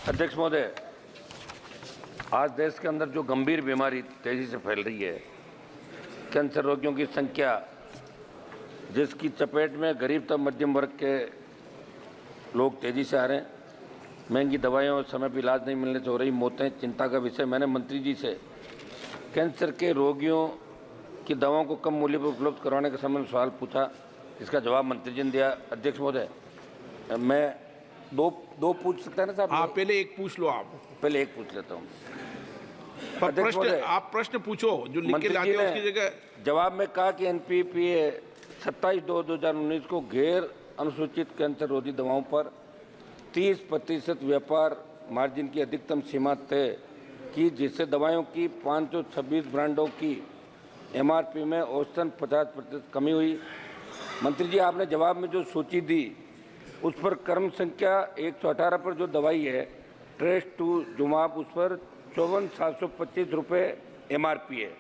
अध्यक्ष महोदय, आज देश के अंदर जो गंभीर बीमारी तेजी से फैल रही है, कैंसर रोगियों की संख्या, जिसकी चपेट में गरीब तक मध्यम वर्ग के लोग तेजी से आ रहे हैं, महंगी दवाइयों और समय पर इलाज नहीं मिलने से हो रही मौतें चिंता का विषय। मैंने मंत्री जी से कैंसर के रोगियों की दवाओं को कम मूल्य पर उपलब्ध करवाने के संबंध में सवाल पूछा, इसका जवाब मंत्री जी ने दिया। अध्यक्ष महोदय, मैं दो पूछ सकते हैं ना साहब? हाँ, पहले एक पूछ लो आप। पहले एक पूछ लेता हूँ। आप प्रश्न पूछो जो लिख के लाते हो उसकी जगह। जवाब में कहा कि एनपीपीए 27/2/2019 को गैर अनुसूचित कैंसर रोधी दवाओं पर 30% व्यापार मार्जिन की अधिकतम सीमा तय की, जिससे दवाओं की 526 ब्रांडों की एमआरपी में औसतन 50% कमी हुई। मंत्री जी, आपने जवाब में जो सूची दी उस पर क्रम संख्या 118 पर जो दवाई है ट्रेस टू जुमाब, उस पर 54,725 रुपये एमआरपी है,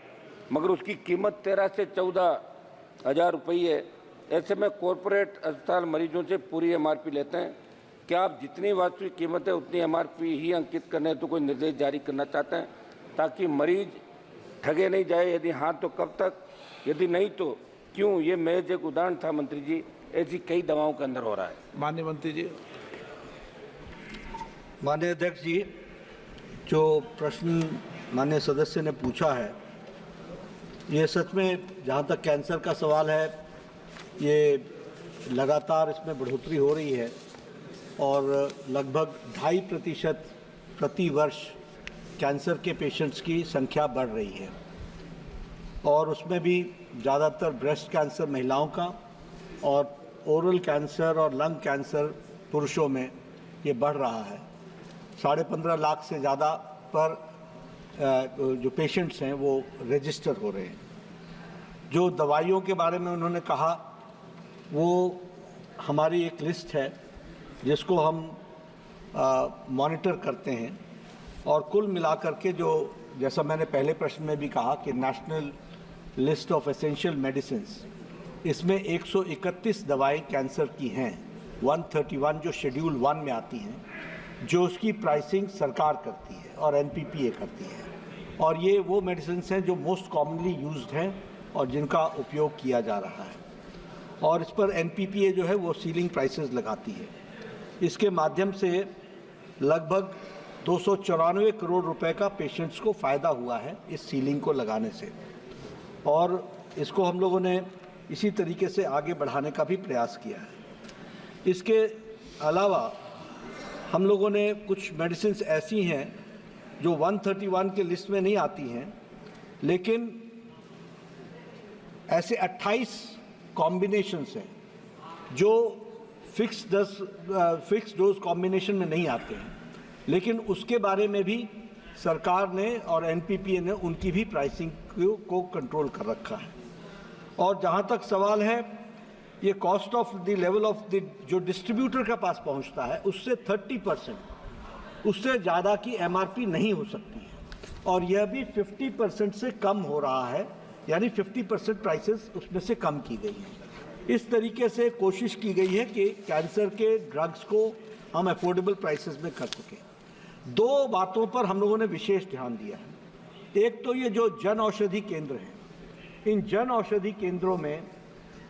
मगर उसकी कीमत 13 से 14,000 रुपये है। ऐसे में कॉरपोरेट अस्पताल मरीजों से पूरी एमआरपी लेते हैं। क्या आप जितनी वास्तविक कीमत है उतनी एमआरपी ही अंकित करने तो कोई निर्देश जारी करना चाहते हैं, ताकि मरीज ठगे नहीं जाए? यदि हाँ तो कब तक, यदि नहीं तो क्यों? ये महज एक उदाहरण था मंत्री जी, ऐसी कई दवाओं के अंदर हो रहा है। माननीय मंत्री जी। माननीय अध्यक्ष जी, जो प्रश्न माननीय सदस्य ने पूछा है, ये सच में जहाँ तक कैंसर का सवाल है, ये लगातार इसमें बढ़ोतरी हो रही है और लगभग 2.5% प्रति वर्ष कैंसर के पेशेंट्स की संख्या बढ़ रही है और उसमें भी ज़्यादातर ब्रेस्ट कैंसर महिलाओं का और ओरल कैंसर और लंग कैंसर पुरुषों में ये बढ़ रहा है। 15.5 लाख से ज़्यादा पर जो पेशेंट्स हैं वो रजिस्टर हो रहे हैं। जो दवाइयों के बारे में उन्होंने कहा, वो हमारी एक लिस्ट है जिसको हम मॉनिटर करते हैं और कुल मिलाकर के जो, जैसा मैंने पहले प्रश्न में भी कहा कि national list of essential medicines, इसमें 131 दवाएं कैंसर की हैं, 131 जो शेड्यूल 1 में आती हैं, जो उसकी प्राइसिंग सरकार करती है और एनपीपीए करती है, और ये वो मेडिसिन्स हैं जो मोस्ट कॉमनली यूज्ड हैं और जिनका उपयोग किया जा रहा है, और इस पर एनपीपीए जो है वो सीलिंग प्राइसेस लगाती है। इसके माध्यम से लगभग 294 करोड़ रुपए का पेशेंट्स को फ़ायदा हुआ है इस सीलिंग को लगाने से, और इसको हम लोगों ने इसी तरीके से आगे बढ़ाने का भी प्रयास किया है। इसके अलावा हम लोगों ने कुछ मेडिसिन्स ऐसी हैं जो 131 के लिस्ट में नहीं आती हैं, लेकिन ऐसे 28 कॉम्बिनेशंस हैं जो फिक्स डोज कॉम्बिनेशन में नहीं आते हैं, लेकिन उसके बारे में भी सरकार ने और एनपीपीए ने उनकी भी प्राइसिंग को कंट्रोल कर रखा है। और जहाँ तक सवाल है ये cost of the level of the जो डिस्ट्रीब्यूटर के पास पहुँचता है, उससे 30%, उससे ज़्यादा की एमआरपी नहीं हो सकती है, और यह भी 50% से कम हो रहा है, यानी 50% प्राइसेस उसमें से कम की गई है। इस तरीके से कोशिश की गई है कि कैंसर के ड्रग्स को हम अफोर्डेबल प्राइसेस में कर सकें। दो बातों पर हम लोगों ने विशेष ध्यान दिया है। एक तो ये जो जन औषधि केंद्र हैं, इन जन औषधि केंद्रों में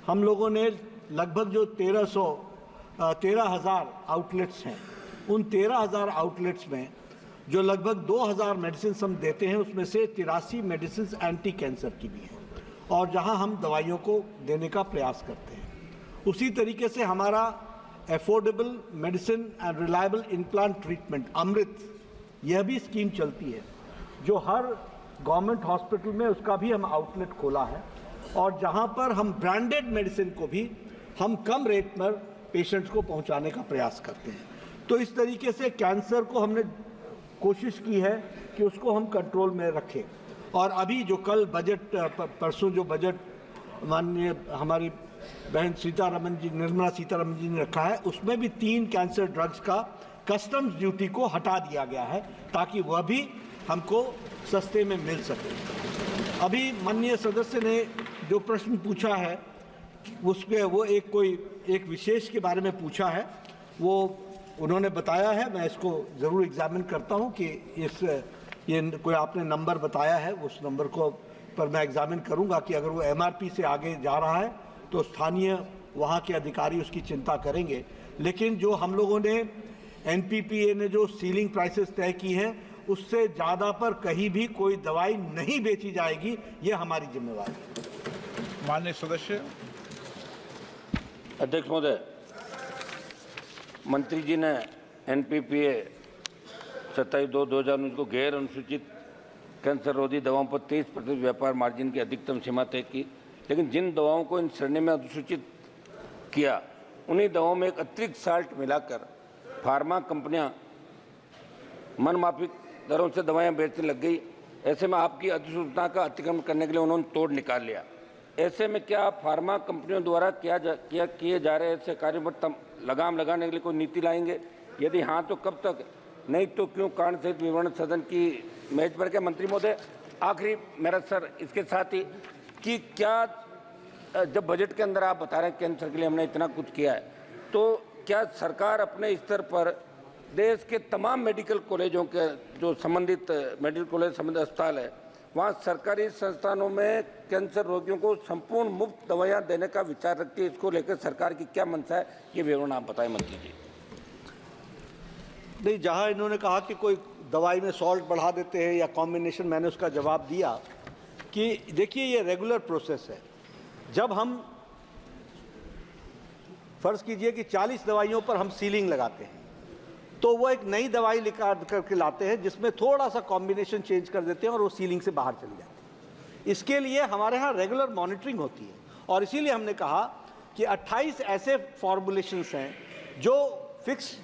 हम लोगों ने लगभग जो 13,000 आउटलेट्स हैं, उन 13,000 आउटलेट्स में जो लगभग 2,000 मेडिसिन हम देते हैं, उसमें से 83 मेडिसिन एंटी कैंसर की भी हैं, और जहां हम दवाइयों को देने का प्रयास करते हैं। उसी तरीके से हमारा affordable medicine and reliable implant treatment Amrit, यह भी स्कीम चलती है, जो हर गवर्नमेंट हॉस्पिटल में उसका भी हम आउटलेट खोला है, और जहां पर हम ब्रांडेड मेडिसिन को भी हम कम रेट पर पेशेंट्स को पहुंचाने का प्रयास करते हैं। तो इस तरीके से कैंसर को हमने कोशिश की है कि उसको हम कंट्रोल में रखें। और अभी जो कल बजट, परसों जो बजट माननीय हमारी बहन निर्मला सीतारमन जी ने रखा है, उसमें भी 3 कैंसर ड्रग्स का कस्टम्स ड्यूटी को हटा दिया गया है, ताकि वह भी हमको सस्ते में मिल सके। अभी माननीय सदस्य ने जो प्रश्न पूछा है उसके वो एक विशेष के बारे में पूछा है, वो उन्होंने बताया है, मैं इसको ज़रूर एग्जामिन करता हूं कि ये कोई आपने नंबर बताया है, उस नंबर को पर मैं एग्जामिन करूंगा कि अगर वो एमआरपी से आगे जा रहा है तो स्थानीय वहाँ के अधिकारी उसकी चिंता करेंगे। लेकिन जो हम लोगों ने एनपीपीए ने जो सीलिंग प्राइसेस तय की हैं उससे ज़्यादा पर कहीं भी कोई दवाई नहीं बेची जाएगी, ये हमारी जिम्मेवारी है। माननीय सदस्य। अध्यक्ष महोदय, मंत्री जी ने एनपीपीए 27/2/2019 को गैर अनुसूचित कैंसर रोधी दवाओं पर 30% व्यापार मार्जिन की अधिकतम सीमा तय की, लेकिन जिन दवाओं को इन श्रेणी में अनुसूचित किया उन्हीं दवाओं में एक अतिरिक्त साल्ट मिलाकर फार्मा कंपनियां मनमाफिक दरों से दवाएं बेचने लग गई। ऐसे में आपकी अधिसूचना का अतिक्रमण करने के लिए उन्होंने तोड़ निकाल लिया। ऐसे में क्या फार्मा कंपनियों द्वारा किए जा रहे ऐसे कार्यों पर लगाम लगाने के लिए कोई नीति लाएंगे? यदि हाँ तो कब तक, नहीं तो क्यों? कारण सहित विवरण सदन की मेज पर। क्या मंत्री महोदय, आखिरी मेरा सर इसके साथ ही कि क्या जब बजट के अंदर आप बता रहे हैं कैंसर के लिए हमने इतना कुछ किया है, तो क्या सरकार अपने स्तर पर देश के तमाम मेडिकल कॉलेजों के जो संबंधित मेडिकल कॉलेज संबंधित अस्पताल है वहाँ सरकारी संस्थानों में कैंसर रोगियों को संपूर्ण मुफ्त दवाइयाँ देने का विचार रखती है? इसको लेकर सरकार की क्या मंशा है, ये विवरण आप बताएं मंत्री जी। नहीं, जहाँ इन्होंने कहा कि कोई दवाई में सॉल्ट बढ़ा देते हैं या कॉम्बिनेशन, मैंने उसका जवाब दिया कि देखिए ये रेगुलर प्रोसेस है। जब हम फर्ज़ कीजिए कि 40 दवाइयों पर हम सीलिंग लगाते हैं तो वो एक नई दवाई निकाल करके लाते हैं जिसमें थोड़ा सा कॉम्बिनेशन चेंज कर देते हैं और वो सीलिंग से बाहर चली जाती है। इसके लिए हमारे यहाँ रेगुलर मॉनिटरिंग होती है और इसीलिए हमने कहा कि 28 ऐसे फॉर्मुलेशंस हैं जो फिक्स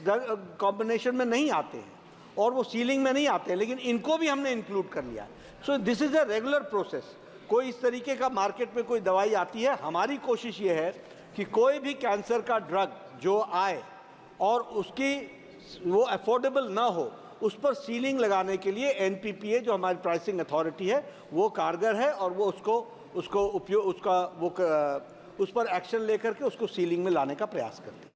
कॉम्बिनेशन में नहीं आते हैं और वो सीलिंग में नहीं आते हैं, लेकिन इनको भी हमने इंक्लूड कर लिया। So this is a regular process. कोई इस तरीके का मार्केट में कोई दवाई आती है, हमारी कोशिश ये है कि कोई भी कैंसर का ड्रग जो आए और उसकी वो अफोर्डेबल ना हो, उस पर सीलिंग लगाने के लिए एनपीपीए जो हमारी प्राइसिंग अथॉरिटी है वो कारगर है और वो उस पर एक्शन लेकर के उसको सीलिंग में लाने का प्रयास करती है।